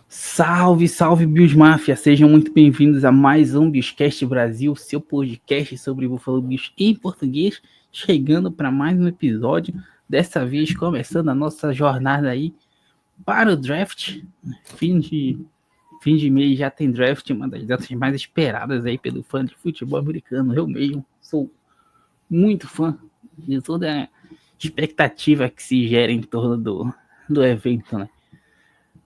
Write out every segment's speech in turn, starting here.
Salve, salve, Bills Mafia! Sejam muito bem-vindos a mais um Billscast Brasil, seu podcast sobre Buffalo Bills em português, chegando para mais um episódio, dessa vez começando a nossa jornada aí para o draft. Fim de mês já tem draft, uma das datas mais esperadas aí pelo fã de futebol americano. Eu mesmo sou muito fã de toda a expectativa que se gera em torno do evento, né?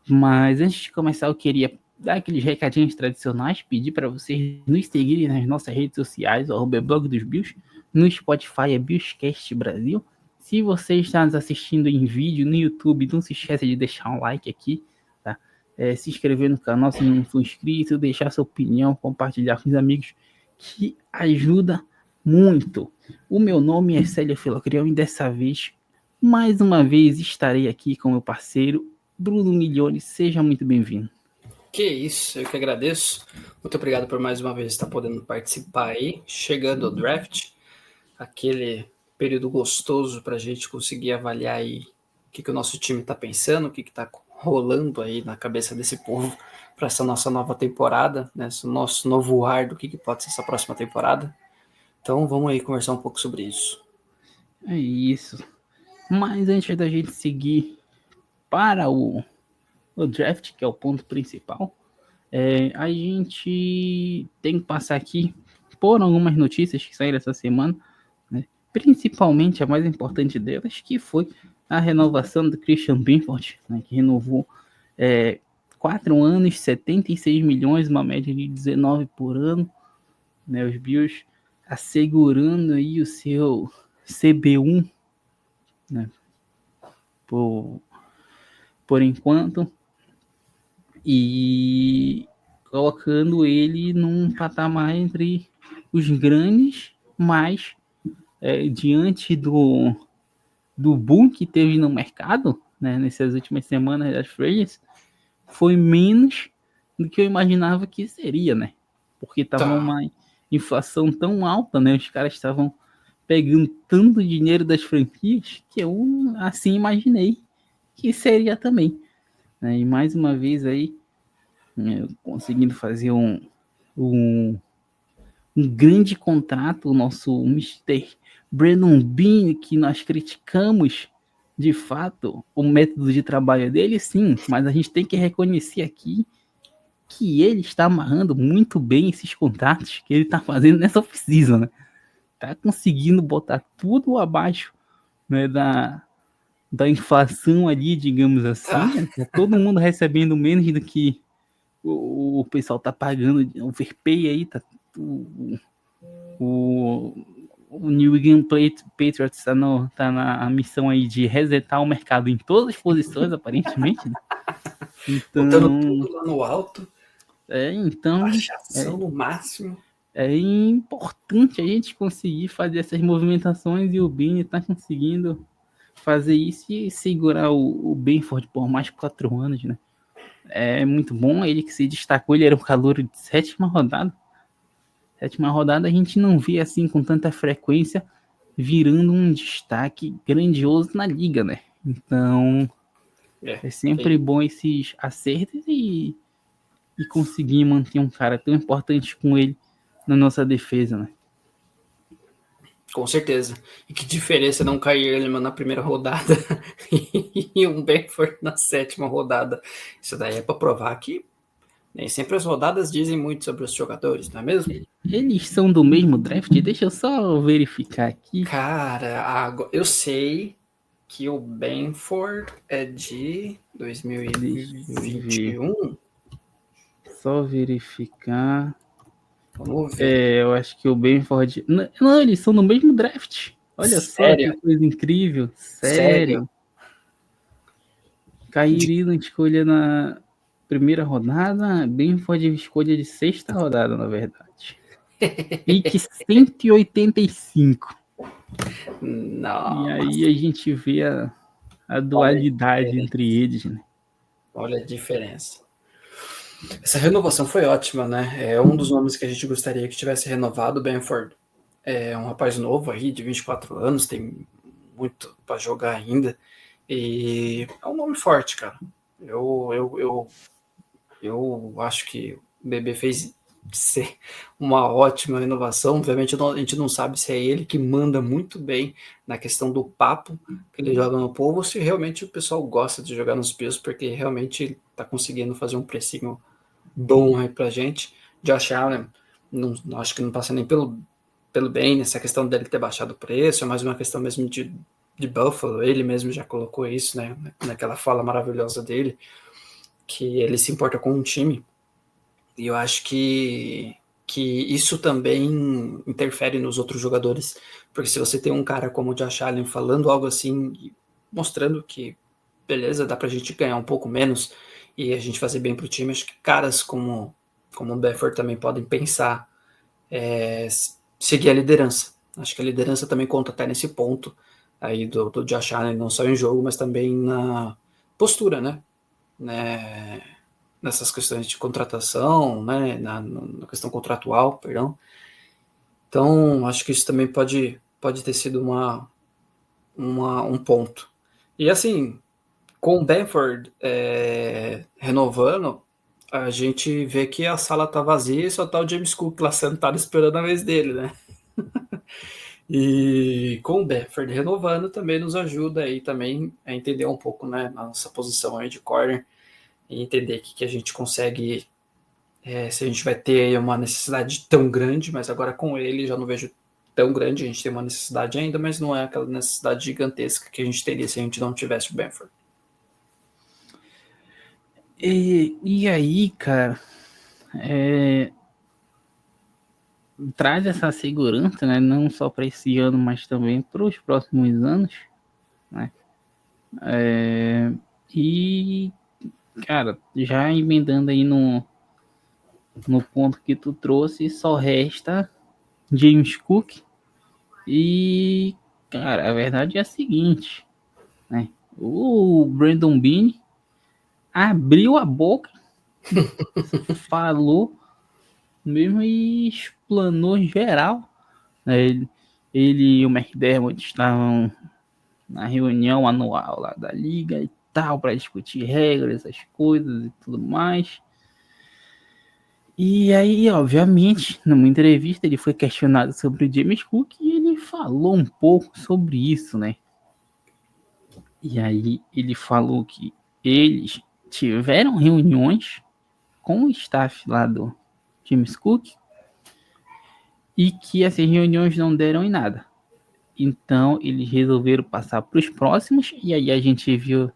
Mas antes de começar, eu queria dar aqueles recadinhos tradicionais, pedir para vocês nos seguirem nas nossas redes sociais, o blog dos Bills, no Spotify é Billscast Brasil. Se você está nos assistindo em vídeo no YouTube, não se esqueça de deixar um like aqui, tá? Se inscrever no canal se não for inscrito, deixar sua opinião, compartilhar com os amigos, que ajuda muito. O meu nome é Célio Filocrião e dessa vez, mais uma vez, estarei aqui com meu parceiro Bruno Milione. Seja muito bem-vindo. Que isso, eu que agradeço. Muito obrigado por mais uma vez estar podendo participar aí, chegando ao draft, aquele período gostoso para a gente conseguir avaliar aí o que o nosso time está pensando, o que está rolando aí na cabeça desse povo para essa nossa nova temporada, né? Esse nosso novo ar do que pode ser essa próxima temporada. Então vamos aí conversar um pouco sobre isso. É isso. Mas antes da gente seguir para o draft, que é o ponto principal, a gente tem que passar aqui por algumas notícias que saíram essa semana, né? Principalmente a mais importante delas, que foi a renovação do Christian Benford, né? Que renovou 4 anos, 76 milhões, uma média de 19 por ano, né? Os Bills assegurando aí o seu CB1, né? Por enquanto, e colocando ele num patamar entre os grandes, mas diante do boom que teve no mercado, né, nessas últimas semanas das free, foi menos do que eu imaginava que seria, né? Porque estava uma inflação tão alta, né? Os caras estavam pegando tanto dinheiro das franquias que eu assim imaginei que seria também, né? E mais uma vez aí conseguindo fazer um grande contrato, o nosso Mr. Brandon Beane, que nós criticamos de fato o método de trabalho dele, sim, mas a gente tem que reconhecer aqui que ele está amarrando muito bem esses contratos que ele está fazendo nessa off-season, né? Tá conseguindo botar tudo abaixo, né, da inflação ali, digamos assim, né? Tá todo mundo recebendo menos do que o pessoal tá pagando, o overpay aí, tá o New England Patriots tá na missão aí de resetar o mercado em todas as posições, aparentemente, né? Então, botando tudo lá no alto. Então baixação no máximo. É importante a gente conseguir fazer essas movimentações, e o Beane tá conseguindo fazer isso e segurar o Benford por mais 4 anos, né? É muito bom. Ele que se destacou, ele era um calouro de sétima rodada. Sétima rodada a gente não vê assim com tanta frequência virando um destaque grandioso na liga, né? Então é sempre bom esses acertos e conseguir manter um cara tão importante com ele na nossa defesa, né? Com certeza. E que diferença não cair Ehrlichman na primeira rodada e um Benford na sétima rodada. Isso daí é para provar que nem sempre as rodadas dizem muito sobre os jogadores, não é mesmo? Eles são do mesmo draft? Deixa eu só verificar aqui. Cara, eu sei que o Benford é de 2021. Só verificar. Vamos ver. Eu acho que o Benford... Não, eles são do mesmo draft. Olha Sério? só que coisa incrível. Sério. Kyrie na escolha na primeira rodada. Benford escolha de sexta rodada, na verdade. Pique 185. Não. E aí a gente vê a dualidade entre eles, né? Olha a diferença. Essa renovação foi ótima, né? É um dos nomes que a gente gostaria que tivesse renovado. O Benford é um rapaz novo aí, de 24 anos, tem muito para jogar ainda. E é um nome forte, cara. Eu acho que o BB fez ser uma ótima inovação. Obviamente, a gente não sabe se é ele que manda muito bem na questão do papo que ele joga no povo, ou se realmente o pessoal gosta de jogar nos Bills, porque realmente está conseguindo fazer um precinho bom aí pra gente. Josh Allen, não, acho que não passa nem pelo bem nessa questão dele ter baixado o preço, é mais uma questão mesmo de Buffalo. Ele mesmo já colocou isso, né, naquela fala maravilhosa dele, que ele se importa com um time. E eu acho que isso também interfere nos outros jogadores, porque se você tem um cara como o Josh Allen falando algo assim, mostrando que, beleza, dá pra gente ganhar um pouco menos e a gente fazer bem pro time, acho que caras como o Befford também podem pensar seguir a liderança. Acho que a liderança também conta até nesse ponto aí do Josh Allen, não só em jogo, mas também na postura, né? Nessas questões de contratação, né? Na questão contratual, perdão. Então, acho que isso também pode ter sido um ponto. E assim, com o Benford renovando, a gente vê que a sala tá vazia e só tá o James Cook lá sentado esperando a vez dele, né? E com o Benford renovando também nos ajuda aí também a entender um pouco, né, a nossa posição aí de corner e entender que a gente consegue, se a gente vai ter uma necessidade tão grande, mas agora com ele já não vejo tão grande, a gente tem uma necessidade ainda, mas não é aquela necessidade gigantesca que a gente teria se a gente não tivesse o Benford. E aí, cara, traz essa segurança, né? Não só para esse ano, mas também para os próximos anos, né? E, cara, já emendando aí no ponto que tu trouxe, só resta James Cook. E, cara, a verdade é a seguinte, né? O Brandon Beane abriu a boca, falou mesmo e explanou geral. Né? Ele e o McDermott estavam na reunião anual lá da liga e tal, para discutir regras, essas coisas e tudo mais. E aí, obviamente, numa entrevista ele foi questionado sobre o James Cook e ele falou um pouco sobre isso, né? E aí ele falou que eles tiveram reuniões com o staff lá do James Cook e que essas reuniões não deram em nada. Então eles resolveram passar para os próximos e aí a gente viu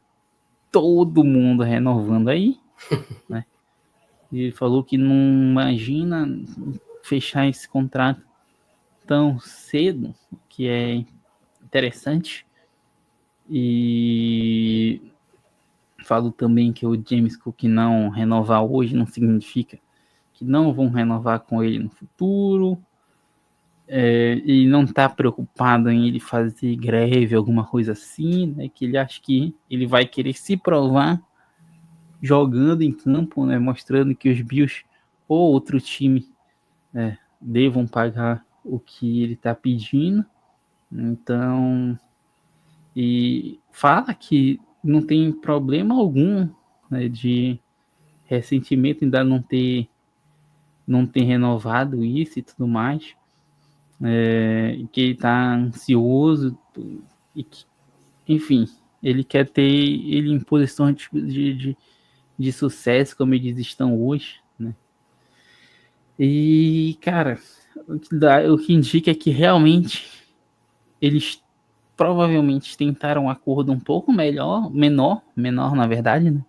todo mundo renovando aí, né? E ele falou que não imagina fechar esse contrato tão cedo, que é interessante. E falo também que o James Cook não renovar hoje não significa que não vão renovar com ele no futuro. E não está preocupado em ele fazer greve, alguma coisa assim, né? Que ele acha que ele vai querer se provar jogando em campo, né? Mostrando que os Bills ou outro time devam pagar o que ele está pedindo. Então, e fala que não tem problema algum, né, de ressentimento ainda não ter renovado isso e tudo mais, que ele está ansioso e que, enfim, ele quer ter ele em posição de sucesso como eles estão hoje, né? E, cara, o que indica é que realmente eles provavelmente tentaram um acordo um pouco menor na verdade, né?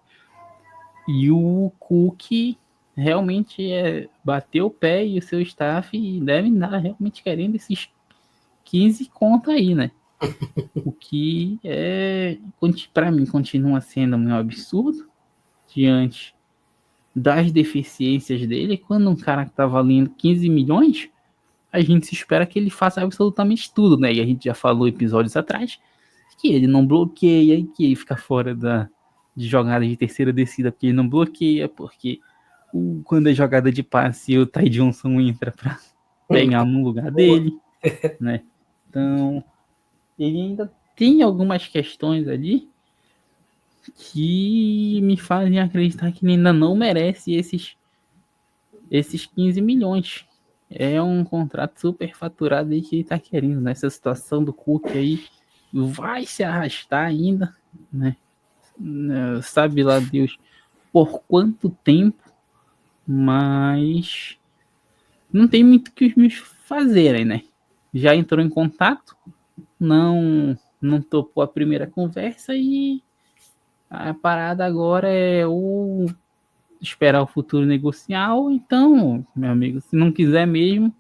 E o Cook realmente bateu o pé e o seu staff devem estar realmente querendo esses 15 conto aí, né? O que para mim continua sendo um absurdo diante das deficiências dele. Quando um cara que tá valendo 15 milhões, a gente se espera que ele faça absolutamente tudo, né? E a gente já falou episódios atrás que ele não bloqueia e que ele fica fora de jogada de terceira descida porque ele não bloqueia, porque quando é jogada de passe o Ty Johnson entra para pegar no lugar dele, né? Então, ele ainda tem algumas questões ali, que me fazem acreditar que ele ainda não merece esses 15 milhões. É um contrato super faturado aí que ele tá querendo. Nessa situação do Cook aí, vai se arrastar ainda, né? Sabe lá Deus por quanto tempo, mas não tem muito o que os meus fazerem, né? Já entrou em contato, não topou a primeira conversa e a parada agora é ou esperar o futuro negociar, ou então, meu amigo, se não quiser mesmo,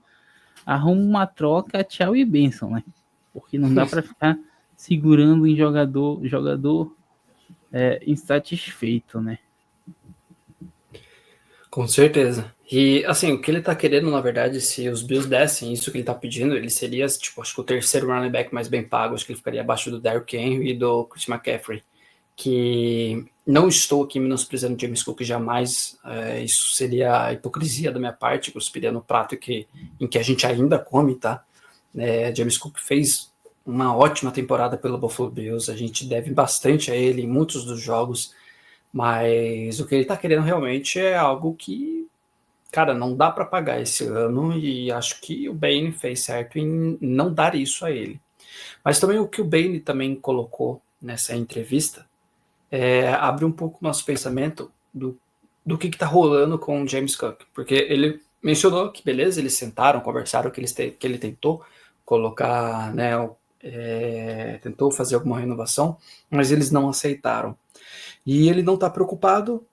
arruma uma troca, tchau e benção, né? Porque não dá para ficar segurando em jogador insatisfeito, né? Com certeza. E, assim, o que ele tá querendo, na verdade, se os Bills dessem isso que ele tá pedindo, ele seria, tipo, acho que o terceiro running back mais bem pago, acho que ele ficaria abaixo do Derrick Henry e do Chris McCaffrey, que não estou aqui menosprezando o James Cook jamais, isso seria hipocrisia da minha parte, cuspiria no prato em que a gente ainda come, tá? James Cook fez uma ótima temporada pelo Buffalo Bills, a gente deve bastante a ele em muitos dos jogos, mas o que ele tá querendo realmente é algo que, cara, não dá para pagar esse ano e acho que o Bane fez certo em não dar isso a ele. Mas também o que o Bane também colocou nessa entrevista abre um pouco o nosso pensamento do que tá rolando com o James Cook, porque ele mencionou que, beleza, eles sentaram, conversaram, que ele tentou colocar, né, tentou fazer alguma renovação, mas eles não aceitaram. E ele não está preocupado,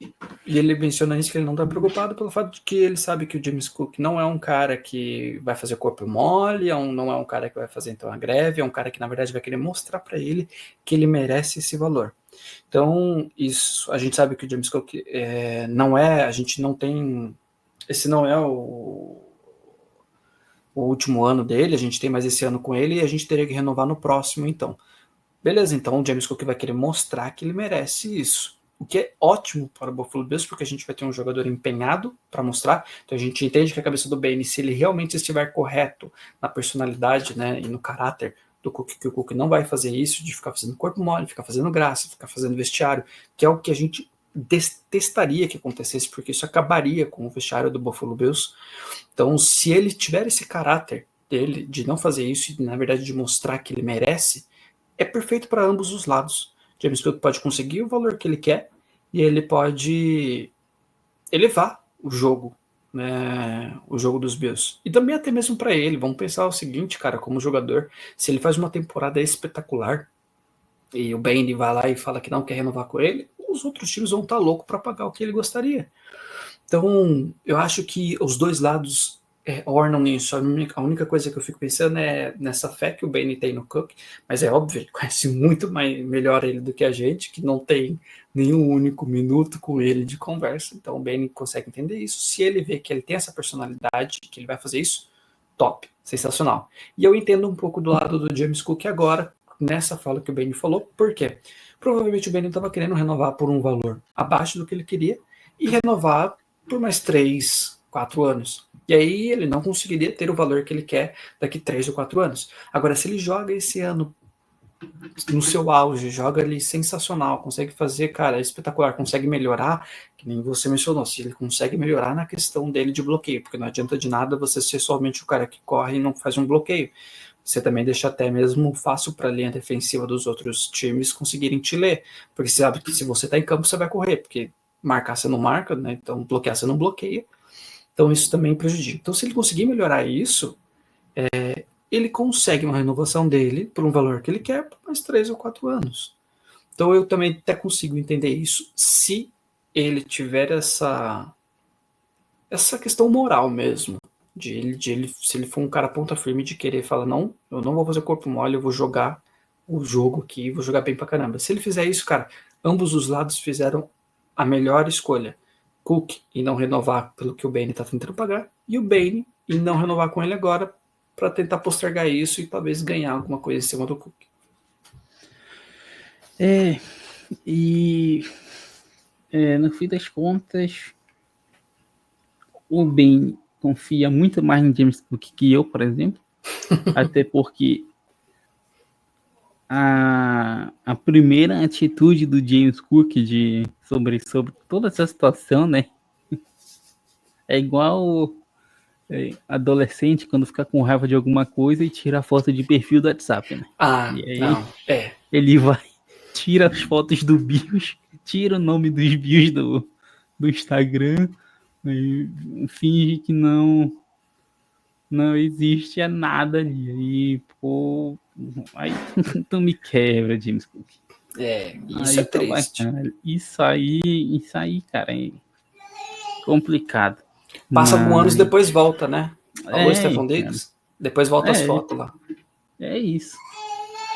e ele menciona isso, que ele não está preocupado pelo fato de que ele sabe que o James Cook não é um cara que vai fazer corpo mole, não é um cara que vai fazer então a greve, é um cara que na verdade vai querer mostrar para ele que ele merece esse valor. Então, isso, a gente sabe que o James Cook não é, a gente não tem, esse não é o último ano dele, a gente tem mais esse ano com ele e a gente teria que renovar no próximo então. Beleza, então o James Cook vai querer mostrar que ele merece isso. O que é ótimo para o Buffalo Bills, porque a gente vai ter um jogador empenhado para mostrar. Então a gente entende que a cabeça do Bane, se ele realmente estiver correto na personalidade, né, e no caráter do Cook, que o Cook não vai fazer isso de ficar fazendo corpo mole, ficar fazendo graça, ficar fazendo vestiário, que é o que a gente detestaria que acontecesse, porque isso acabaria com o vestiário do Buffalo Bills. Então, se ele tiver esse caráter dele de não fazer isso e, na verdade, de mostrar que ele merece, é perfeito para ambos os lados. James Cook pode conseguir o valor que ele quer e ele pode elevar o jogo, né, o jogo dos Bills. E também até mesmo para ele. Vamos pensar o seguinte, cara, como jogador, se ele faz uma temporada espetacular e o Bane vai lá e fala que não quer renovar com ele, os outros times vão estar loucos para pagar o que ele gostaria. Então, eu acho que os dois lados ornam isso. A única coisa que eu fico pensando é nessa fé que o Bane tem no Cook, mas é óbvio, ele conhece muito melhor ele do que a gente, que não tem nenhum único minuto com ele de conversa. Então, o Bane consegue entender isso. Se ele vê que ele tem essa personalidade, que ele vai fazer isso, top, sensacional. E eu entendo um pouco do lado do James Cook agora, nessa fala que o Bane falou, por quê? Provavelmente o Bane estava querendo renovar por um valor abaixo do que ele queria e renovar por mais 3, 4 anos. E aí ele não conseguiria ter o valor que ele quer daqui 3 ou 4 anos. Agora, se ele joga esse ano no seu auge, joga ali sensacional, consegue fazer, cara, espetacular, consegue melhorar, que nem você mencionou, se ele consegue melhorar na questão dele de bloqueio, porque não adianta de nada você ser somente o cara que corre e não faz um bloqueio. Você também deixa até mesmo fácil para a linha defensiva dos outros times conseguirem te ler, porque você sabe que se você está em campo, você vai correr, porque marcar você não marca, né? Então bloquear você não bloqueia. Então isso também prejudica. Então se ele conseguir melhorar isso, ele consegue uma renovação dele por um valor que ele quer por mais 3 ou 4 anos. Então eu também até consigo entender isso se ele tiver essa questão moral mesmo. Se ele for um cara ponta firme de querer falar, não, eu não vou fazer corpo mole, eu vou jogar o jogo aqui, vou jogar bem pra caramba. Se ele fizer isso, cara, ambos os lados fizeram a melhor escolha. Cook e não renovar pelo que o Bane tá tentando pagar, e o Bane e não renovar com ele agora para tentar postergar isso e talvez ganhar alguma coisa em cima do Cook. E no fim das contas, o Ben confia muito mais em James Cook que eu, por exemplo. Até porque a primeira atitude do James Cook sobre toda essa situação, né? É igual adolescente quando fica com raiva de alguma coisa e tira a foto de perfil do WhatsApp, né? Ah, E aí não. É. ele vai, tira as fotos do BIOS, tira o nome dos BIOS do Instagram, e finge que não existe nada ali. Aí, pô, aí tu me quebra, James Cook. Isso é Aí tá triste. bacana. Isso aí, cara, é complicado. Passa alguns anos e Mas depois volta, né? Falou Stefan cara, Diggs? Depois volta as é, fotos lá. é isso.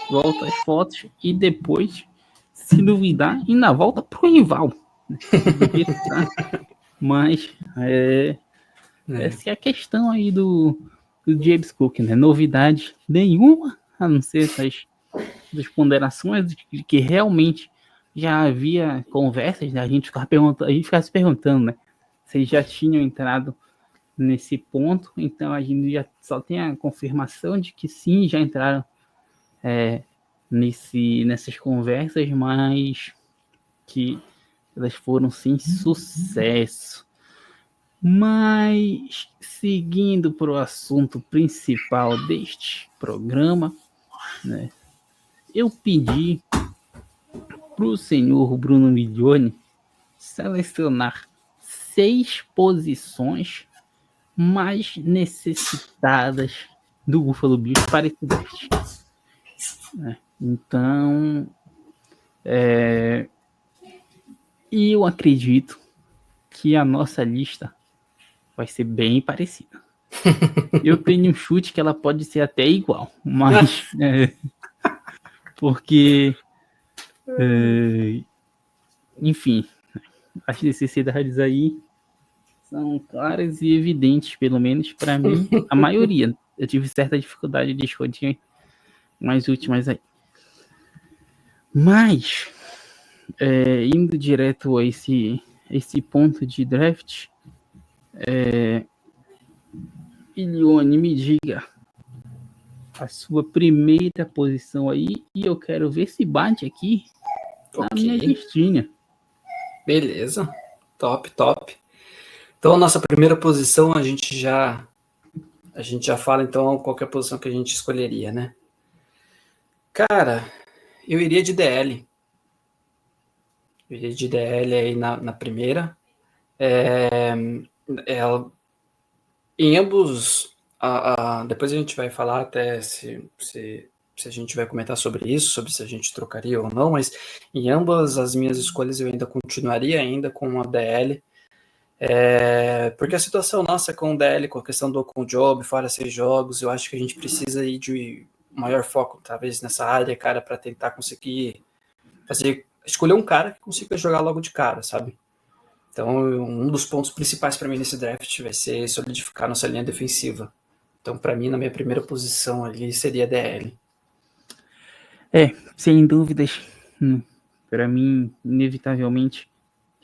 Volta as fotos e depois, se duvidar, ainda volta pro rival. Do jeito que tá. Mas essa é a questão aí do James Cook, né? Novidade nenhuma, a não ser das ponderações de que realmente já havia conversas, né? A gente ficava se perguntando, né? Se já tinham entrado nesse ponto, então a gente já só tem a confirmação de que sim, já entraram nessas conversas, mas que elas foram sem sucesso. Mas, seguindo para o assunto principal deste programa, né, eu pedi para o senhor Bruno Miglioni selecionar 6 posições mais necessitadas do Buffalo Bills para esse draft. Então, eu acredito que a nossa lista vai ser bem parecida. Eu tenho um chute que ela pode ser até igual, mas porque, enfim, as necessidades aí são claras e evidentes, pelo menos para mim, a maioria. Eu tive certa dificuldade de escolher mais últimas aí. Mas, indo direto a esse ponto de draft, Ilione, me diga a sua primeira posição aí e eu quero ver se bate aqui na minha listinha. Beleza. Top, top. Então, a nossa primeira posição, a gente já fala, então, qual que é a posição que a gente escolheria, né? Cara, eu iria de DL. Eu iria de DL aí na primeira. Em ambos, depois a gente vai falar até se a gente vai comentar sobre isso, sobre se a gente trocaria ou não, mas em ambas as minhas escolhas eu ainda continuaria ainda com a DL, porque a situação nossa com o DL, com a questão do Okunjobi, fora 6 jogos, eu acho que a gente precisa ir de maior foco, talvez, nessa área, cara, para tentar conseguir escolher um cara que consiga jogar logo de cara, sabe? Então, um dos pontos principais para mim nesse draft vai ser solidificar nossa linha defensiva. Então, para mim, na minha primeira posição ali seria DL. Sem dúvidas, para mim, inevitavelmente,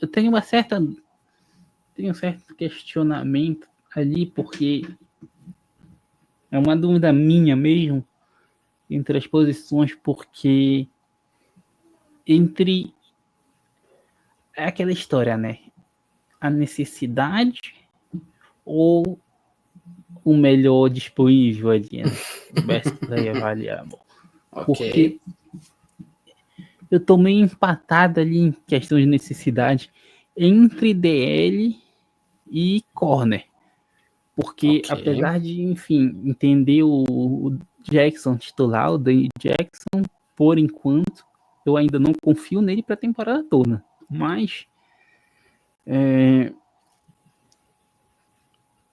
eu tenho um certo questionamento ali, porque é uma dúvida minha mesmo entre as posições, porque é aquela história, né? A necessidade ou o melhor disponível ali, né? Best player variável. Porque eu tô meio empatado ali em questão de necessidade entre DL e corner. Porque apesar de, enfim, entender o Jackson titular, o Daniel Jackson, por enquanto, eu ainda não confio nele para a temporada toda. Mas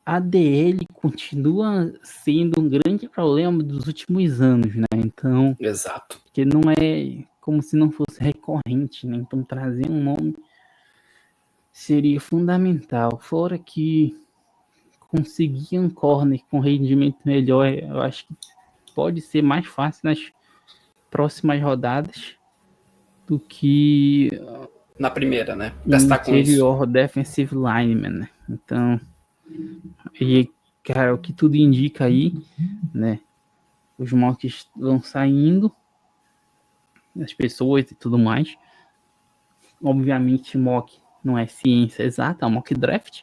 a DL continua sendo um grande problema dos últimos anos, né? Então, exato, que não é como se não fosse recorrente, né? Então, trazer um nome seria fundamental. Fora que conseguir um corner com rendimento melhor, eu acho que pode ser mais fácil nas próximas rodadas do que na primeira, né? um Gastar com isso. interior defensive lineman, né? Então, e cara, o que tudo indica aí, né? Os mocks vão saindo as pessoas e tudo mais. Obviamente, mock não é ciência exata, é um mock draft,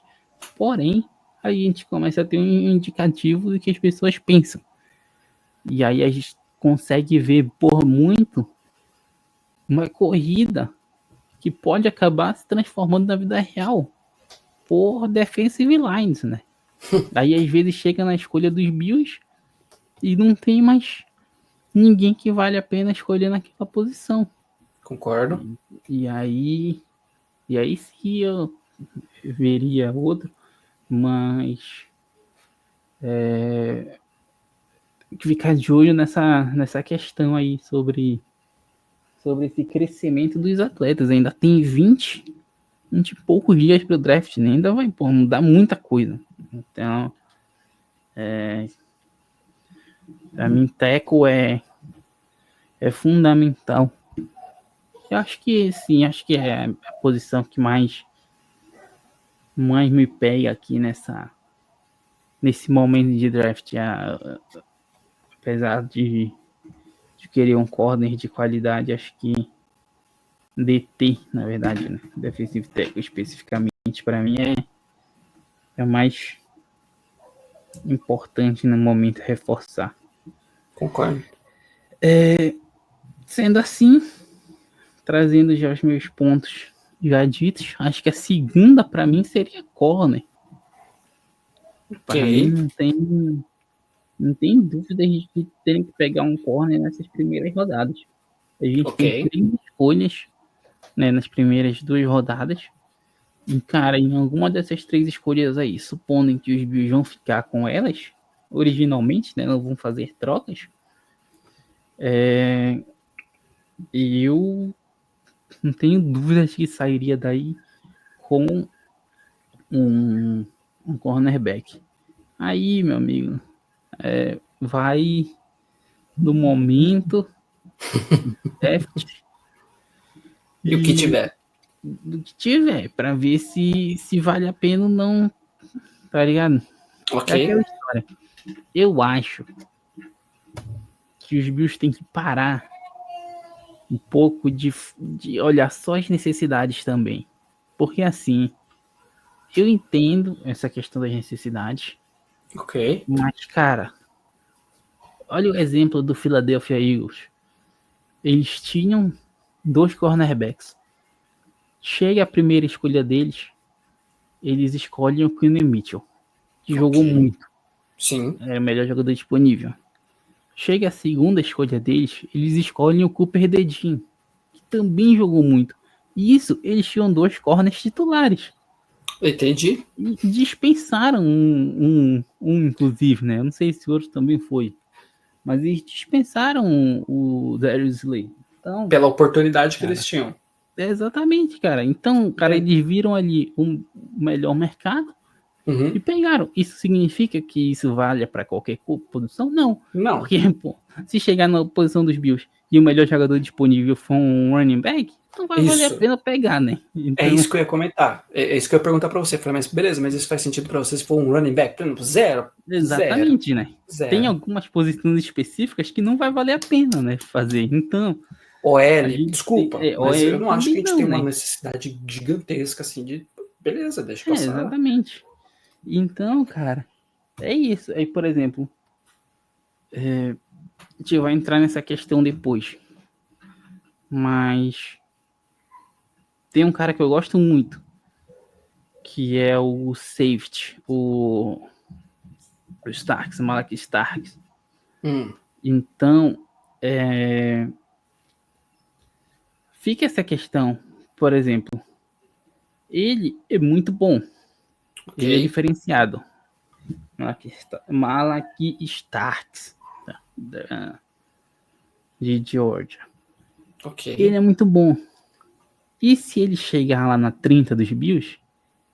porém, aí a gente começa a ter um indicativo do que as pessoas pensam. E aí a gente consegue ver por muito uma corrida que pode acabar se transformando na vida real por defensive lines, né? Aí às vezes chega na escolha dos Bills e não tem mais ninguém que vale a pena escolher naquela posição. Concordo. E aí sim eu veria outro, mas tem que ficar de olho nessa questão aí sobre esse crescimento dos atletas. Ainda tem 20 e poucos dias para o draft, né? Ainda vai mudar muita coisa. Então, para mim, tackle é fundamental. Eu acho que sim, acho que é a posição que mais me pega aqui nesse momento de draft. Apesar de querer um corner de qualidade, acho que DT, na verdade, né? Defensive tackle especificamente, para mim é mais importante no momento reforçar. Concordo. Sendo assim, trazendo já os meus pontos já ditos, acho que a segunda para mim seria corner. Para mim não tem dúvida de terem que pegar um corner nessas primeiras rodadas. A gente tem 3 escolhas, né, nas primeiras 2 rodadas. E, cara, em alguma dessas 3 escolhas aí, supondo que os Bills vão ficar com elas, originalmente, né, não vão fazer trocas, eu não tenho dúvidas que sairia daí com um cornerback. Aí, meu amigo, vai no momento draft E o que tiver. do que tiver, para ver se vale a pena ou não, tá ligado? Ok. É aquela história. Eu acho que os Bills têm que parar um pouco de olhar só as necessidades também. Porque assim, eu entendo essa questão das necessidades, Ok. mas, cara, olha o exemplo do Philadelphia Eagles. Eles tinham 2 cornerbacks. Chega a primeira escolha deles, eles escolhem o Quinn Mitchell, que jogou muito. Sim. Era o melhor jogador disponível. Chega a segunda escolha deles, eles escolhem o Cooper Dedin, que também jogou muito. E isso, eles tinham 2 corners titulares. Entendi. E dispensaram um, inclusive, né? Eu não sei se o outro também foi. Mas eles dispensaram o Darius Slay. Então, Pela oportunidade que eles tinham. exatamente, cara. Então, cara, eles viram ali um melhor mercado e pegaram. Isso significa que isso vale para qualquer posição? Não. Não. Porque, pô, se chegar na posição dos Bills e o melhor jogador disponível for um running back, não vai valer a pena pegar, né? Então, é isso que eu ia comentar. É isso que eu ia perguntar para você. Falei, mas beleza, mas isso faz sentido para você se for um running back? Por exemplo, zero. Exatamente, zero, né? Zero. Tem algumas posições específicas que não vai valer a pena, né? Fazer. Então. OL, desculpa, mas eu não acho que a gente tem uma necessidade gigantesca assim de. Beleza, deixa passar. Exatamente. Então, cara, é isso. Aí, por exemplo, a gente vai entrar nessa questão depois. Mas tem um cara que eu gosto muito, que é o safety, o Starks, o Malak Starks. Então, fica essa questão, por exemplo, ele é muito bom, ele é diferenciado. Malak Starks, de Georgia. Ele é muito bom. E se ele chegar lá na 30 dos Bills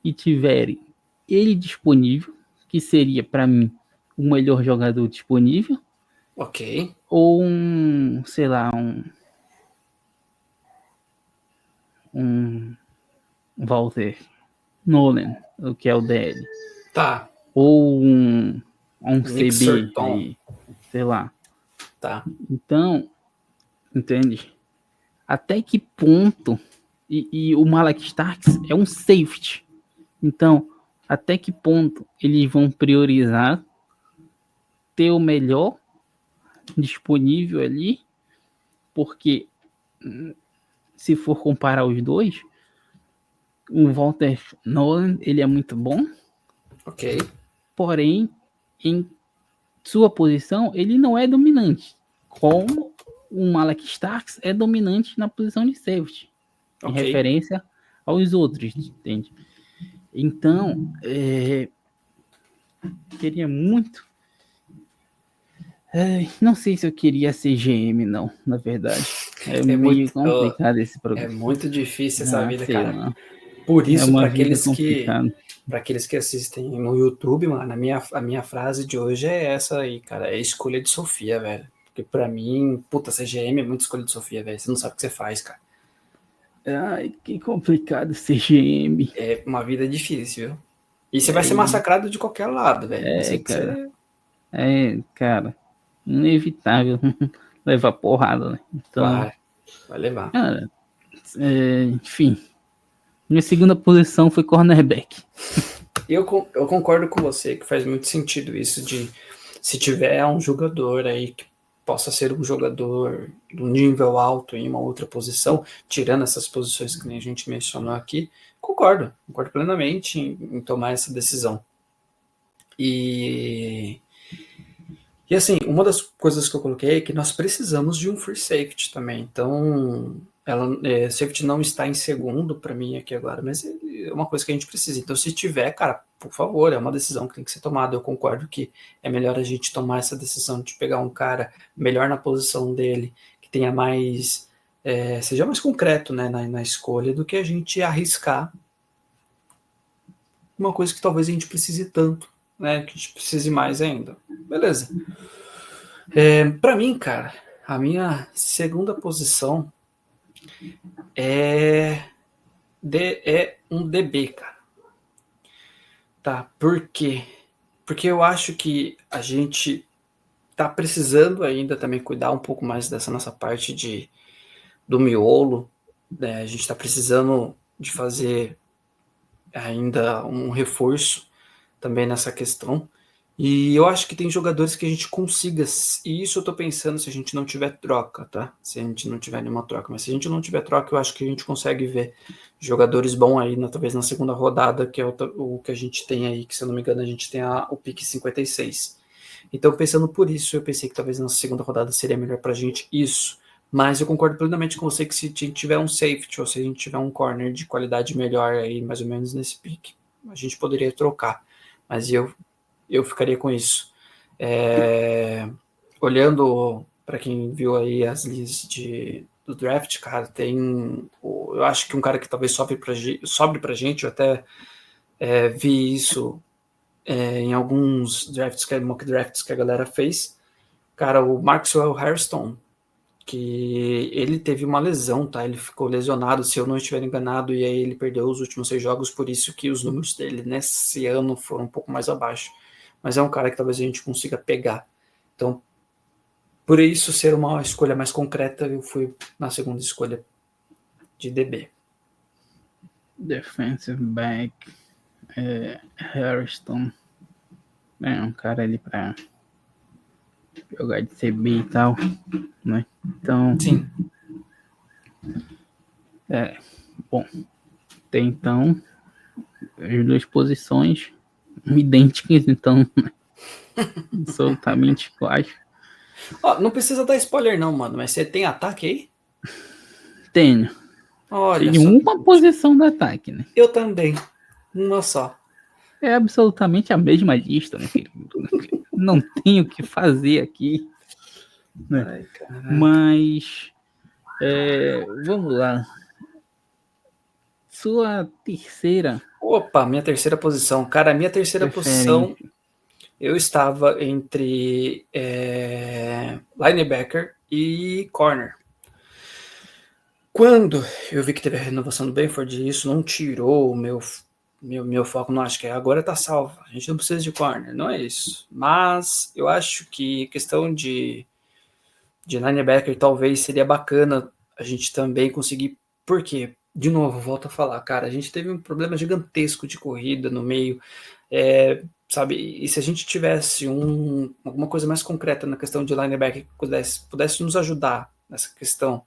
e tiverem ele disponível, que seria para mim o melhor jogador disponível, ou sei lá, um Walter Nolan, o que é o DL. Tá. Ou um CB aí, sei lá. Tá. Então, entende? até que ponto, e o Malak Starks é um safety, então até que ponto eles vão priorizar ter o melhor disponível ali, porque se for comparar os dois, o Walter Nolan, ele é muito bom, Ok. porém, em sua posição, ele não é dominante, como o Malak Starks é dominante na posição de safety, em Ok. referência aos outros, entende? Então, queria muito. Não sei se eu queria ser GM, não, na verdade. É meio complicado esse É programa. muito difícil essa vida, Sei cara. lá. Por É isso, uma para vida aqueles que complicada. para aqueles que assistem no YouTube, mano, a minha frase de hoje é essa aí, cara. É escolha de Sofia, velho. Porque pra mim, puta, CGM é muito escolha de Sofia, velho. Você não sabe o que você faz, cara. Ai, que complicado ser GM. É uma vida difícil, viu? E você vai ser É, massacrado de qualquer lado, velho. Não sei o que cara. você. Cara. Inevitável levar porrada, né? Então, Vai levar. cara, enfim. Minha segunda posição foi cornerback. Eu concordo com você que faz muito sentido isso de se tiver um jogador aí que possa ser um jogador do nível alto em uma outra posição, tirando essas posições que nem a gente mencionou aqui, concordo plenamente em tomar essa decisão. E assim, uma das coisas que eu coloquei é que nós precisamos de um free safety também. Então, safety não está em segundo para mim aqui agora, mas é uma coisa que a gente precisa. Então, se tiver, cara, por favor, é uma decisão que tem que ser tomada. Eu concordo que é melhor a gente tomar essa decisão de pegar um cara melhor na posição dele, que tenha mais, seja mais concreto, né, na escolha, do que a gente arriscar uma coisa que talvez a gente precise tanto, né, que a gente precise mais ainda. Beleza. Para mim, cara, a minha segunda posição é, é um DB, cara. Tá? Por quê? Porque eu acho que a gente tá precisando ainda também cuidar um pouco mais dessa nossa parte do miolo. Né? A gente tá precisando de fazer ainda um reforço também nessa questão. E eu acho que tem jogadores que a gente consiga, e isso eu tô pensando se a gente não tiver troca, tá? Se a gente não tiver nenhuma troca, mas se a gente não tiver troca, eu acho que a gente consegue ver jogadores bons aí, talvez na segunda rodada, que é o que a gente tem aí, que se eu não me engano a gente tem o pick 56. Então pensando por isso, eu pensei que talvez na segunda rodada seria melhor pra gente isso, mas eu concordo plenamente com você que se a gente tiver um safety ou se a gente tiver um corner de qualidade melhor aí, mais ou menos nesse pick, a gente poderia trocar, mas eu ficaria com isso. Olhando para quem viu aí as listas do draft, cara, eu acho que um cara que talvez sobre pra gente, eu até vi isso em alguns drafts, mock drafts que a galera fez. Cara, o Maxwell Hairston, que ele teve uma lesão, tá? Ele ficou lesionado, se eu não estiver enganado, e aí ele perdeu os últimos 6 jogos, por isso que os números dele nesse ano foram um pouco mais abaixo. Mas é um cara que talvez a gente consiga pegar. Então, por isso ser uma escolha mais concreta, eu fui na segunda escolha de DB. Defensive back, Harrison. Um cara ali pra jogar de CB e tal, né? Então, sim. Bom, tem então as duas posições idênticas, então, né? Absolutamente iguais. Não precisa dar spoiler não, mano, mas você tem ataque aí? Tenho. Olha Tenho só. uma posição do ataque, né? Eu também. Uma só. É absolutamente a mesma lista, meu querido. Não tenho o que fazer aqui. Né? Ai, caraca. Mas, vamos lá. Sua terceira. Opa, minha terceira posição. Cara, minha terceira posição, eu estava entre linebacker e corner. Quando eu vi que teve a renovação do Benford, isso não tirou o meu foco, não acho que agora tá salvo, a gente não precisa de corner, não é isso. Mas eu acho que questão de linebacker talvez seria bacana a gente também conseguir. Por quê? De novo, volto a falar, cara, a gente teve um problema gigantesco de corrida no meio, sabe? E se a gente tivesse alguma coisa mais concreta na questão de linebacker que pudesse nos ajudar nessa questão,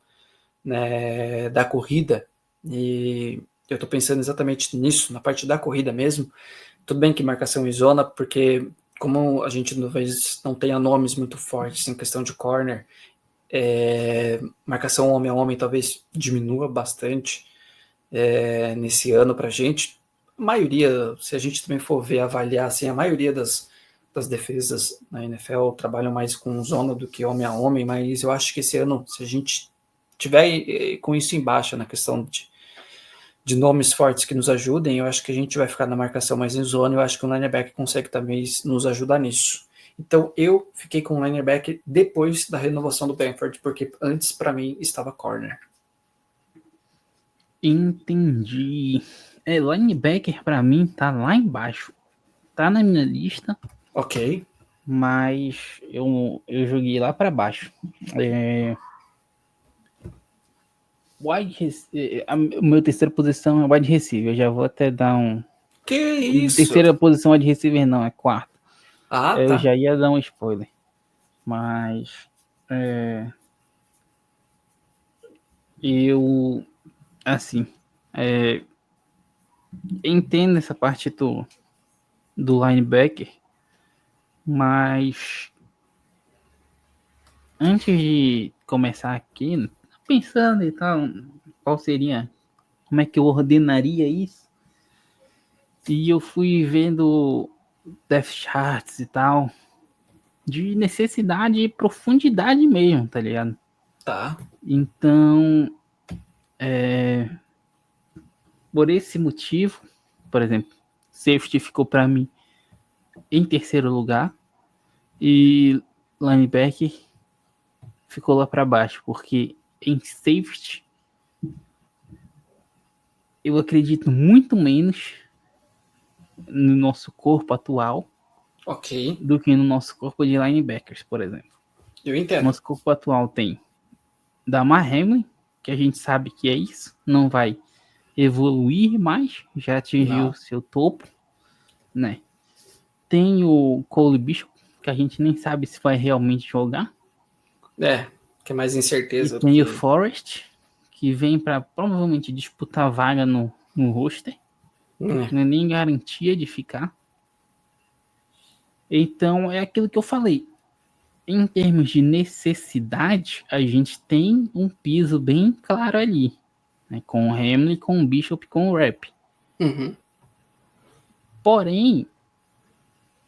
né, da corrida, e eu estou pensando exatamente nisso, na parte da corrida mesmo. Tudo bem que marcação em zona, porque como a gente talvez não tenha nomes muito fortes em questão de corner, marcação homem a homem talvez diminua bastante nesse ano para a gente. A maioria, se a gente também for ver, avaliar, assim, a maioria das defesas na NFL trabalham mais com zona do que homem a homem, mas eu acho que esse ano, se a gente tiver com isso em baixa na questão de nomes fortes que nos ajudem, eu acho que a gente vai ficar na marcação mais em zona, eu acho que o linebacker consegue também nos ajudar nisso. Então eu fiquei com o linebacker depois da renovação do Benford, porque antes para mim estava corner. Entendi. Linebacker pra mim tá lá embaixo. Tá na minha lista, Ok. mas eu joguei lá pra baixo. Meu terceira posição é wide receiver. Eu já vou até dar um. Que isso? Terceira posição wide receiver não, é quarta. Ah, Eu tá. já ia dar um spoiler. Mas. Eu. Assim. Entendo essa parte do linebacker. Mas. Antes de começar aqui, pensando e tal, qual seria. Como é que eu ordenaria isso? E eu fui vendo depth charts e tal, de necessidade e profundidade mesmo, tá ligado? Tá. Então, por esse motivo, por exemplo, safety ficou para mim em terceiro lugar e linebacker ficou lá para baixo, porque em safety eu acredito muito menos no nosso corpo atual Ok. do que no nosso corpo de linebackers, por exemplo. Eu entendo. Nosso corpo atual tem Damar Hamlin, que a gente sabe que é isso, não vai evoluir mais, já atingiu Não. seu topo, né? Tem o Cole Bishop, que a gente nem sabe se vai realmente jogar. Que é mais E incerteza do tem o que. Forrest, que vem para provavelmente disputar vaga no roster, não é nem garantia de ficar. Então é aquilo que eu falei. Em termos de necessidade, a gente tem um piso bem claro ali, né? Com o Hamlin, com o Bishop, com o Rap. Uhum. Porém,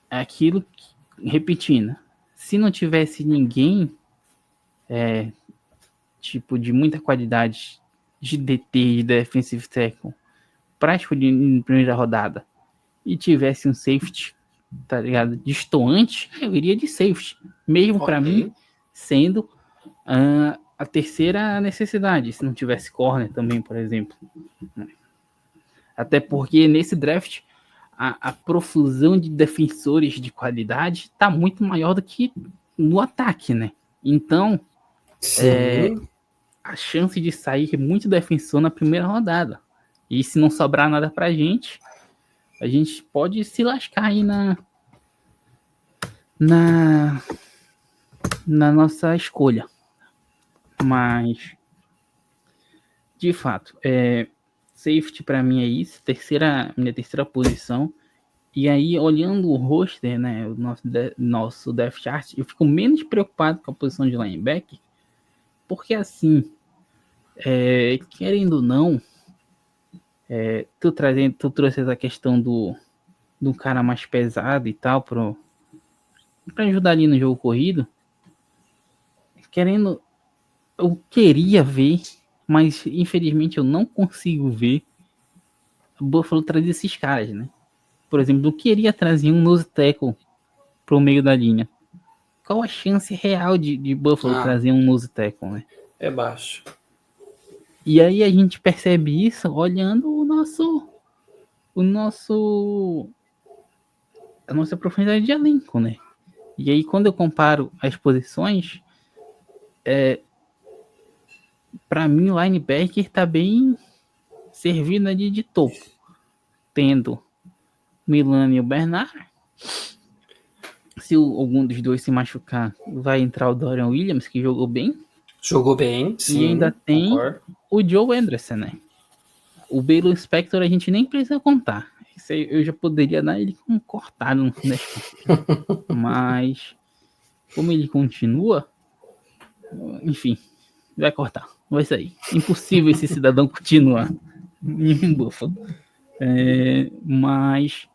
aquilo que, repetindo, se não tivesse ninguém tipo de muita qualidade de DT, de defensive tackle, para escolher na primeira rodada e tivesse um safety, tá ligado, destoante, eu iria de safety, mesmo para mim Ok. sendo a terceira necessidade, se não tivesse corner também, por exemplo. Até porque nesse draft a profusão de defensores de qualidade está muito maior do que no ataque, né? Então, Sim. a chance de sair muito defensor na primeira rodada. E se não sobrar nada pra gente, a gente pode se lascar aí na, na nossa escolha. Mas, de fato, safety para mim é isso, minha terceira posição. E aí, olhando o roster, né, o nosso depth chart, eu fico menos preocupado com a posição de linebacker, porque assim, querendo ou não, tu trouxe essa questão do cara mais pesado e tal, pra ajudar ali no jogo corrido, querendo, eu queria ver, mas infelizmente eu não consigo ver o Buffalo trazer esses caras, né? Por exemplo, eu queria trazer um nose tackle pro meio da linha. Qual a chance real de Buffalo trazer um nose tackle, né? É baixo. E aí a gente percebe isso olhando a nossa profundidade de elenco, né? E aí quando eu comparo as posições, Para mim, o linebacker está bem servindo ali de topo, tendo Milano e o Bernard. Se algum dos dois se machucar, vai entrar o Dorian Williams, que jogou bem. Jogou bem, sim. E ainda tem concordo. o Joe Anderson, né? O Baylor Spector a gente nem precisa contar. Isso aí eu já poderia dar ele como cortado no fim das contas. Mas, como ele continua, enfim, vai cortar. Vai sair. Impossível esse cidadão continuar em Buffalo. Mas,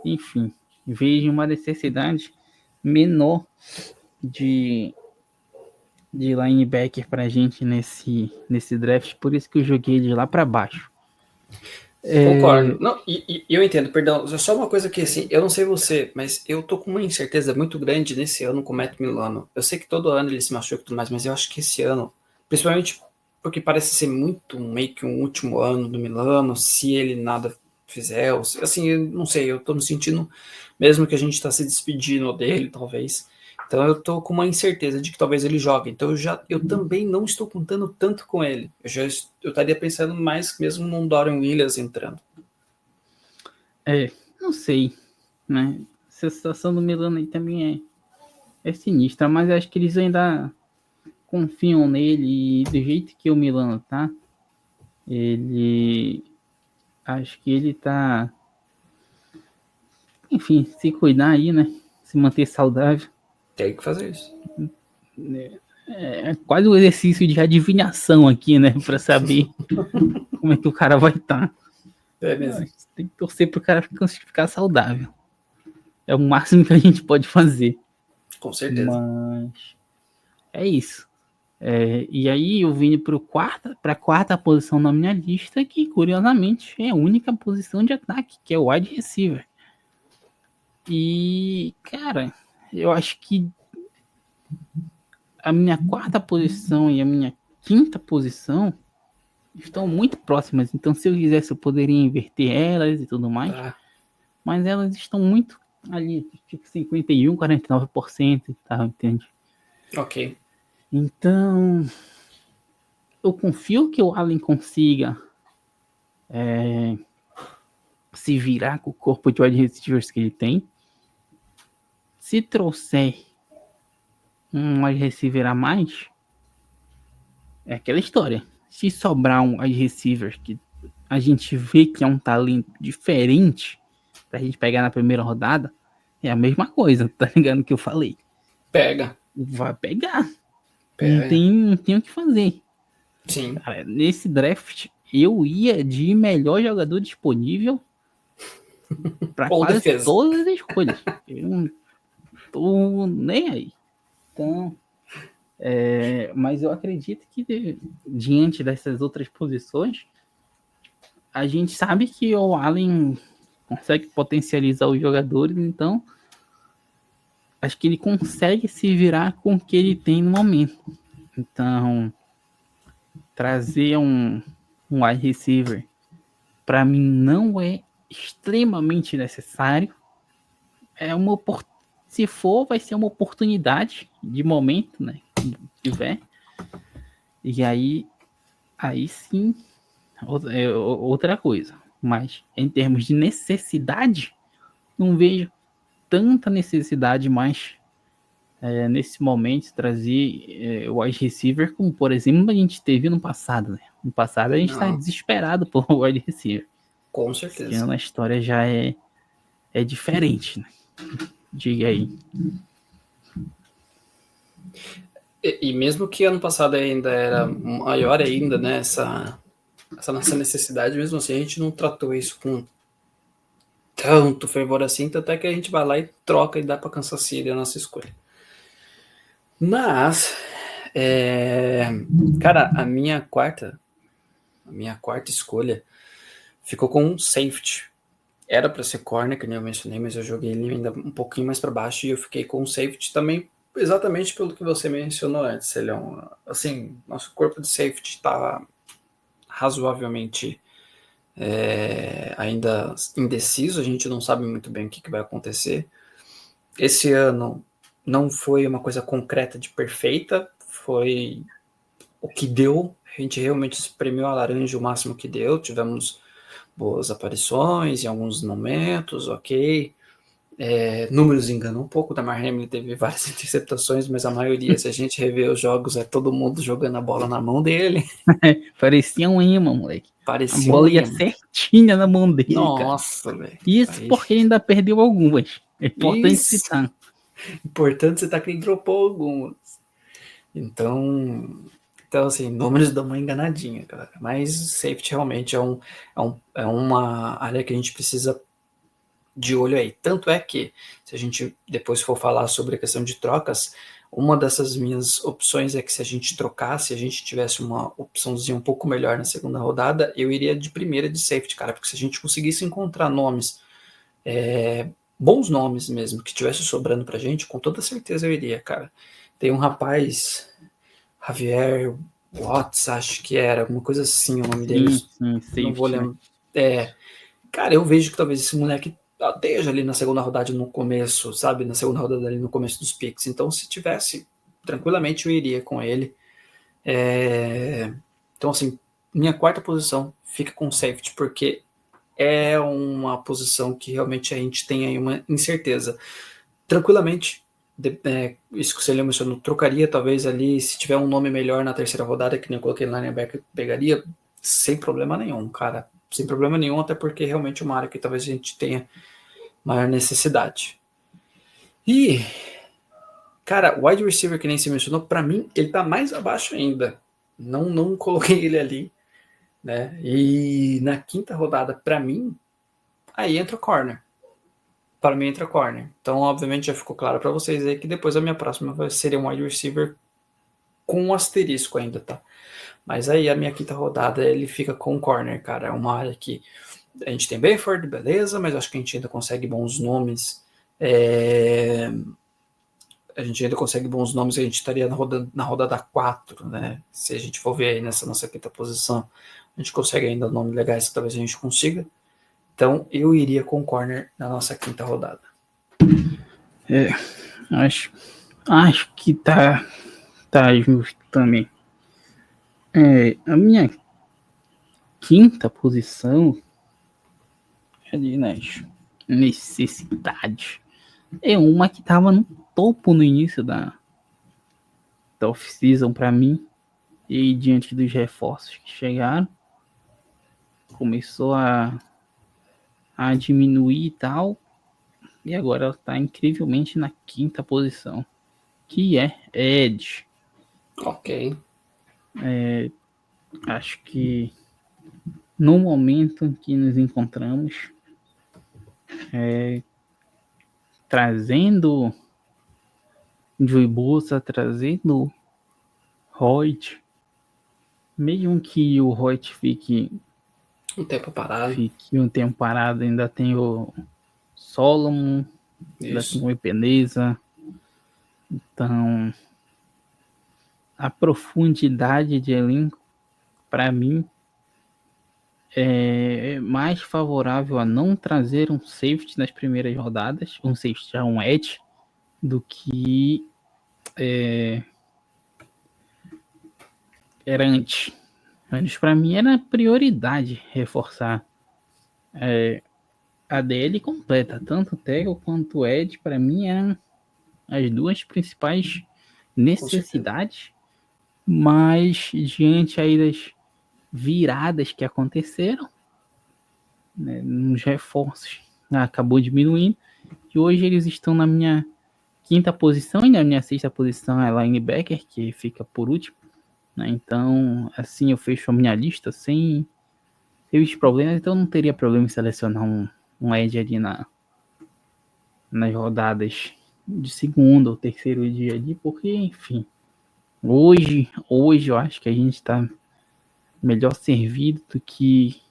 enfim, vejo uma necessidade menor de linebacker pra gente nesse draft, por isso que eu joguei ele lá pra baixo. Concordo. Não, e eu entendo, perdão, só uma coisa que assim, eu não sei você, mas eu tô com uma incerteza muito grande nesse ano com o Matt Milano. Eu sei que todo ano ele se machuca e tudo mais, mas eu acho que esse ano, principalmente porque parece ser muito meio que um último ano do Milano, se ele nada fizer, assim, eu não sei, eu tô me sentindo, mesmo que a gente tá se despedindo dele, talvez. Então eu tô com uma incerteza de que talvez ele jogue. Então eu também não estou contando tanto com ele. Eu estaria pensando mais mesmo num Dorian Williams entrando. Não sei, né? Essa situação do Milano aí também é sinistra, mas acho que eles ainda confiam nele e do jeito que o Milano tá, acho que ele tá, enfim, se cuidar aí, né? Se manter saudável. Tem que fazer isso. É quase um exercício de adivinhação aqui, né? Pra saber como é que o cara vai estar. É mesmo. Tem que torcer pro cara ficar saudável. É o máximo que a gente pode fazer. Com certeza. Mas é isso. E aí eu vim para a quarta posição na minha lista, que curiosamente é a única posição de ataque, que é o wide receiver. E, cara, eu acho que a minha quarta posição e a minha quinta posição estão muito próximas. Então, se eu quisesse, eu poderia inverter elas e tudo mais. Tá. Mas elas estão muito ali, tipo 51, 49% e tal, entende? Ok. Então, eu confio que o Allen consiga se virar com o corpo de wide receivers que ele tem. Se trouxer um wide receiver a mais, é aquela história. Se sobrar um wide receiver que a gente vê que é um talento diferente pra gente pegar na primeira rodada, é a mesma coisa, tá ligado? Que eu falei. Pega. Vai pegar. Pega. Não tem o que fazer. Sim. Cara, nesse draft, eu ia de melhor jogador disponível para quase defesa. todas as escolhas. Eu não tô nem aí. Então, mas eu acredito que diante dessas outras posições, a gente sabe que o Allen consegue potencializar os jogadores, então acho que ele consegue se virar com o que ele tem no momento. Então, trazer um wide receiver para mim não é extremamente necessário. Se for, vai ser uma oportunidade de momento, né? Se tiver. E aí sim, outra coisa. Mas em termos de necessidade, não vejo tanta necessidade mais nesse momento trazer o wide receiver, como por exemplo a gente teve no passado, né? No passado a gente está desesperado por wide receiver. Com certeza. Esse ano a história já é diferente, né? Diga aí. E mesmo que ano passado ainda era maior ainda, né, essa nossa necessidade, mesmo assim a gente não tratou isso com tanto fervor assim, tanto é que a gente vai lá e troca e dá para Kansas City a nossa escolha. Mas, cara, a minha quarta escolha ficou com um safety. Era para ser corner, que nem eu mencionei, mas eu joguei ele ainda um pouquinho mais para baixo e eu fiquei com um safety também, exatamente pelo que você mencionou antes, ele assim, nosso corpo de safety está razoavelmente ainda indeciso, a gente não sabe muito bem o que vai acontecer. Esse ano não foi uma coisa concreta de perfeita, foi o que deu A gente realmente espremeu a laranja o máximo que deu, tivemos boas aparições em alguns momentos, ok. Números enganam um pouco, o Damar Hamlin teve várias interceptações, mas a maioria, se a gente rever os jogos, é todo mundo jogando a bola na mão dele. Parecia um imã, moleque. Parecia a bola um ia imã. certinha na mão dele, Nossa, velho. Isso porque ainda perdeu algumas. É importante citar. Importante citar que ele dropou algumas. Então, assim, números dão uma enganadinha, cara. Mas safety realmente é uma área que a gente precisa de olho aí. Tanto é que, se a gente depois for falar sobre a questão de trocas, uma dessas minhas opções é que se a gente trocasse, se a gente tivesse uma opçãozinha um pouco melhor na segunda rodada, eu iria de primeira de safety, cara, porque se a gente conseguisse encontrar nomes, bons nomes mesmo, que tivesse sobrando pra gente, com toda certeza eu iria, cara. Tem um rapaz, Javier Watts, acho que era, alguma coisa assim o nome dele. Sim, safety, não vou lembrar. Né? Cara, eu vejo que talvez esse moleque esteja ali na segunda rodada no começo, sabe? Na segunda rodada ali no começo dos picks. Então, se tivesse, tranquilamente eu iria com ele. Então, assim, minha quarta posição fica com safety, porque é uma posição que realmente a gente tem aí uma incerteza. Tranquilamente, isso que você mencionou, trocaria talvez ali, se tiver um nome melhor na terceira rodada, que nem eu coloquei no linebacker, pegaria sem problema nenhum, cara. Sem problema nenhum, até porque realmente é uma área que talvez a gente tenha maior necessidade. E, cara, o wide receiver que nem se mencionou, para mim, ele tá mais abaixo ainda. Não coloquei ele ali, né? E na quinta rodada, para mim, aí entra o corner. Para mim entra corner. Então, obviamente, já ficou claro para vocês aí que depois a minha próxima vai ser um wide receiver com um asterisco ainda, tá? Mas aí a minha quinta rodada ele fica com corner, cara. É uma área que a gente tem Benford, beleza, mas acho que a gente ainda consegue bons nomes. A gente ainda consegue bons nomes, a gente estaria na rodada 4, né? Se a gente for ver aí nessa nossa quinta posição, a gente consegue ainda nomes legais que talvez a gente consiga. Então, eu iria com corner na nossa quinta rodada. Acho que tá justo também. A minha quinta posição ali nas necessidades é uma que tava no topo no início da off-season para mim, e diante dos reforços que chegaram, começou a diminuir e tal, e agora ela está incrivelmente na quinta posição, que é Edge. Ok. Acho que no momento em que nos encontramos, trazendo Joey Bosa, trazendo Hoyt, mesmo que o Hoyt fique um tempo parado, ainda tem o Solomon, ainda tem o Epeneza. Então, a profundidade de elenco, para mim, é mais favorável a não trazer um safety nas primeiras rodadas, um safety já um edge, do que era antes. Antes, para mim, era prioridade reforçar a DL completa. Tanto o tackle quanto o edge, para mim, eram as duas principais necessidades. Mas, diante aí das viradas que aconteceram, né, nos reforços, acabou diminuindo. E hoje eles estão na minha quinta posição, e na minha sexta posição é linebacker, que fica por último. Né? Então, assim eu fecho a minha lista sem os problemas, então não teria problema em selecionar um edge ali nas rodadas de segundo ou terceiro dia ali, porque, enfim, hoje eu acho que a gente está melhor servido do que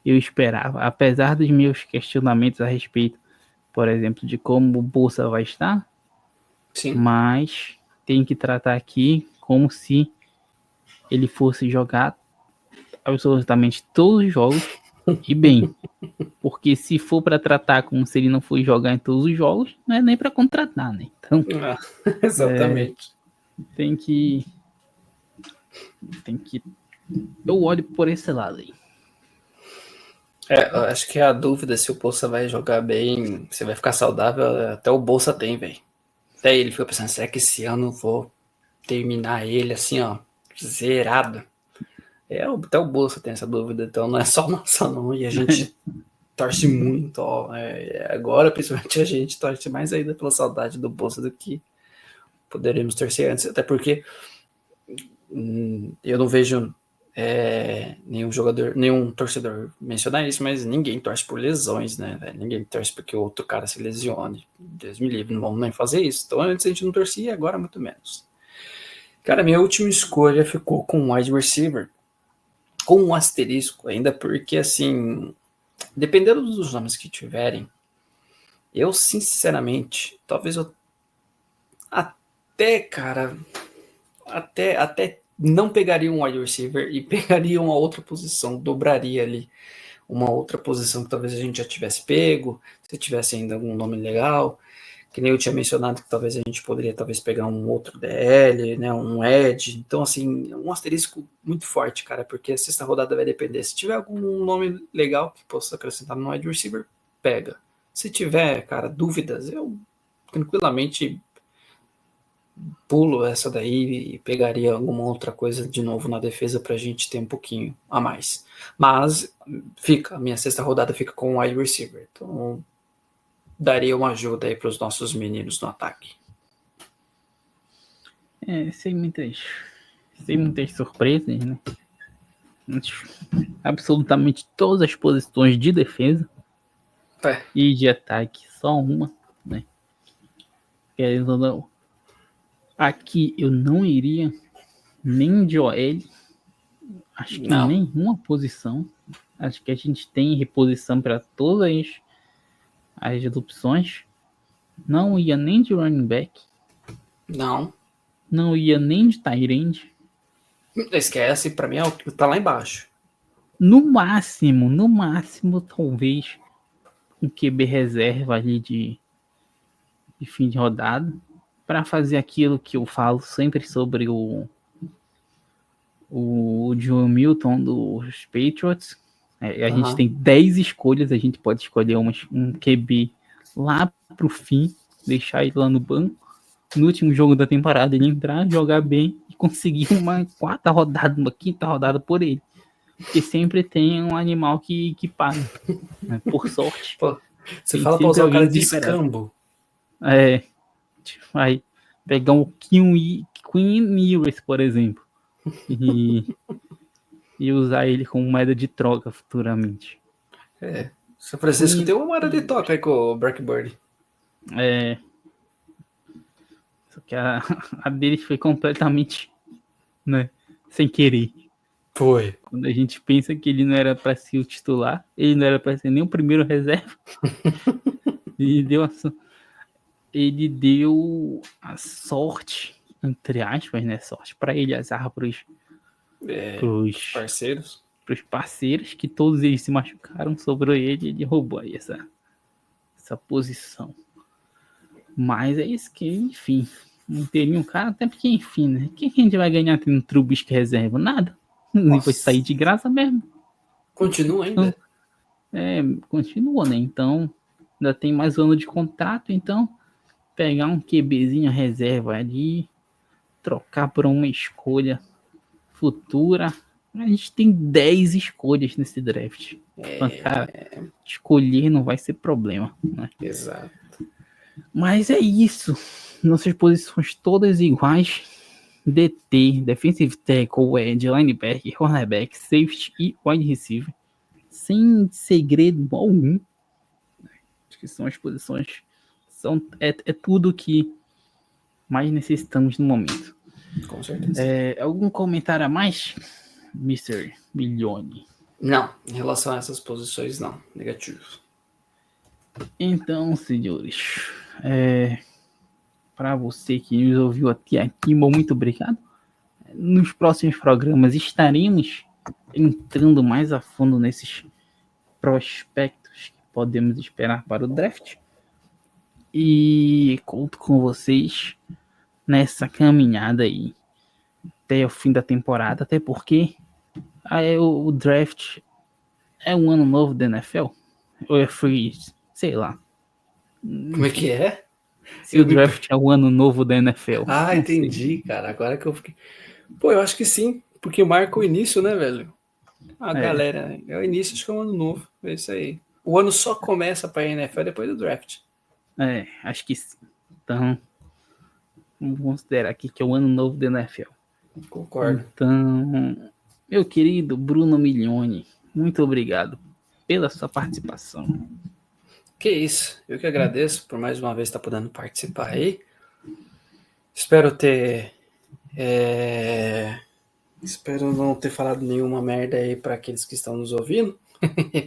eu esperava, apesar dos meus questionamentos a respeito, por exemplo, de como o Bolsa vai estar. Sim. Mas tem que tratar aqui como se ele fosse jogar absolutamente todos os jogos e bem. Porque se for para tratar como se ele não for jogar em todos os jogos, não é nem para contratar, né? Então, exatamente. Tem que Eu olho por esse lado aí. Eu acho que a dúvida se o Bolsa vai jogar bem, se vai ficar saudável, até o Bolsa tem, velho. Até ele fica pensando, será que esse ano eu vou terminar ele assim, ó, zerado? Até o Bolsa tem essa dúvida, então não é só nossa não, e a gente torce muito, ó. Agora, principalmente, a gente torce mais ainda pela saudade do Bolsa do que poderíamos torcer antes, até porque eu não vejo nenhum jogador, nenhum torcedor mencionar isso, mas ninguém torce por lesões, né, velho? Ninguém torce porque o outro cara se lesione. Deus me livre, não vamos nem fazer isso. Então antes a gente não torcia, agora muito menos. Cara, minha última escolha ficou com um wide receiver, com um asterisco ainda, porque assim, dependendo dos nomes que tiverem, eu sinceramente, talvez eu até, cara, até não pegaria um wide receiver e pegaria uma outra posição, dobraria ali uma outra posição que talvez a gente já tivesse pego, se tivesse ainda algum nome legal, que nem eu tinha mencionado que talvez a gente poderia talvez pegar um outro DL, né, um Edge, então assim, um asterisco muito forte, cara, porque a sexta rodada vai depender, se tiver algum nome legal que possa acrescentar no wide receiver, pega. Se tiver, cara, dúvidas, eu tranquilamente pulo essa daí e pegaria alguma outra coisa de novo na defesa pra gente ter um pouquinho a mais. Mas a minha sexta rodada fica com o wide receiver. Então daria uma ajuda aí pros nossos meninos no ataque. Sem muitas surpresas, né? Absolutamente todas as posições de defesa e de ataque, só uma, né? Querendo ou não, aqui eu não iria nem de OL, acho que Não. nenhuma posição. Acho que a gente tem reposição para todas as opções. Não ia nem de running back. Não ia nem de tight end. Esquece, pra mim é o que tá lá embaixo. No máximo, talvez um QB reserva ali de fim de rodada, para fazer aquilo que eu falo sempre sobre o Joe Milton dos Patriots. A gente tem 10 escolhas, a gente pode escolher um QB lá pro fim, deixar ele lá no banco. No último jogo da temporada, ele entrar, jogar bem e conseguir uma quarta rodada, uma quinta rodada por ele. Porque sempre tem um animal que paga, né? Por sorte. Pô, você fala pra usar o cara de escambo. Vai pegar um Queen Ewers, por exemplo, e usar ele como moeda de troca futuramente. São Francisco tem uma moeda de troca aí com o Blackbird. Só que a dele foi completamente, né, sem querer. Foi. Quando a gente pensa que ele não era para ser o titular, ele não era para ser nem o primeiro reserva. Ele deu a sorte, entre aspas, né? Sorte para ele, azar pros parceiros. Pros parceiros, que todos eles se machucaram, sobrou ele e ele roubou aí essa posição. Mas é isso que, enfim, não teria um cara, até porque, enfim, né? Quem a gente vai ganhar tendo Trubisky reserva? Nada. Ele vai sair de graça mesmo. Continua ainda? Continua, né? Então, ainda tem mais um ano de contrato, então pegar um QBzinho reserva ali, trocar por uma escolha futura. A gente tem 10 escolhas nesse draft. Cara, escolher não vai ser problema, né? Exato. Mas é isso. Nossas posições todas iguais. DT, Defensive Tackle, Edge, Linebacker, Cornerback, Safety e Wide Receiver. Sem segredo algum. Acho que são as posições. É tudo que mais necessitamos no momento. Com certeza. Algum comentário a mais, Mr. Milione? Não, em relação a essas posições, não. Negativo. Então, senhores, para você que nos ouviu até aqui, muito obrigado. Nos próximos programas estaremos entrando mais a fundo nesses prospectos que podemos esperar para o draft. E conto com vocês nessa caminhada aí. até o fim da temporada, até porque o draft é um ano novo da NFL, ou é free, sei lá. Como é que é? Se o draft é o ano novo da NFL. Ah, entendi, cara. Agora que eu fiquei... Pô, eu acho que sim, porque marca o início, né, velho? Galera, é o início, acho que é um ano novo. É isso aí. O ano só começa pra NFL depois do draft. Acho que sim. Então, vamos considerar aqui que é o ano novo da NFL. Concordo. Então, meu querido Bruno Milioni, muito obrigado pela sua participação. Que isso, eu que agradeço por mais uma vez estar podendo participar aí. Espero ter... Espero não ter falado nenhuma merda aí para aqueles que estão nos ouvindo.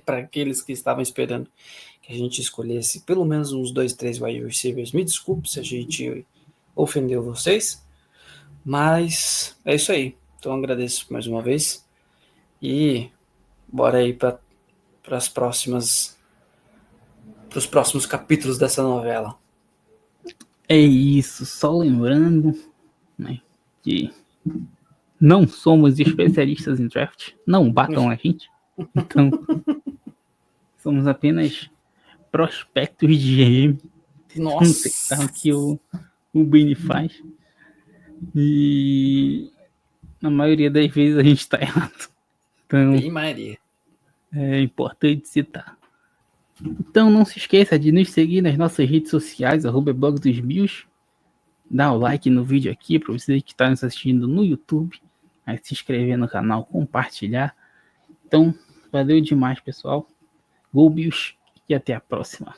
Para aqueles que estavam esperando que a gente escolhesse pelo menos uns 2, 3 wide receivers. Me desculpe se a gente ofendeu vocês. Mas é isso aí. Então agradeço mais uma vez. E bora aí para os próximos capítulos dessa novela. É isso, só lembrando, né, que não somos especialistas em draft, não batam a gente. Então, somos apenas prospectos de GM. Nossa! Tentar o que o Benny faz. E na maioria das vezes a gente tá errado. Então, Bem Maria. é importante citar. Então não se esqueça de nos seguir nas nossas redes sociais, @blog dos Bills. Dá o like no vídeo aqui para você que está nos assistindo no YouTube. Aí se inscrever no canal, compartilhar. Então, valeu demais, pessoal. Go Bills e até a próxima.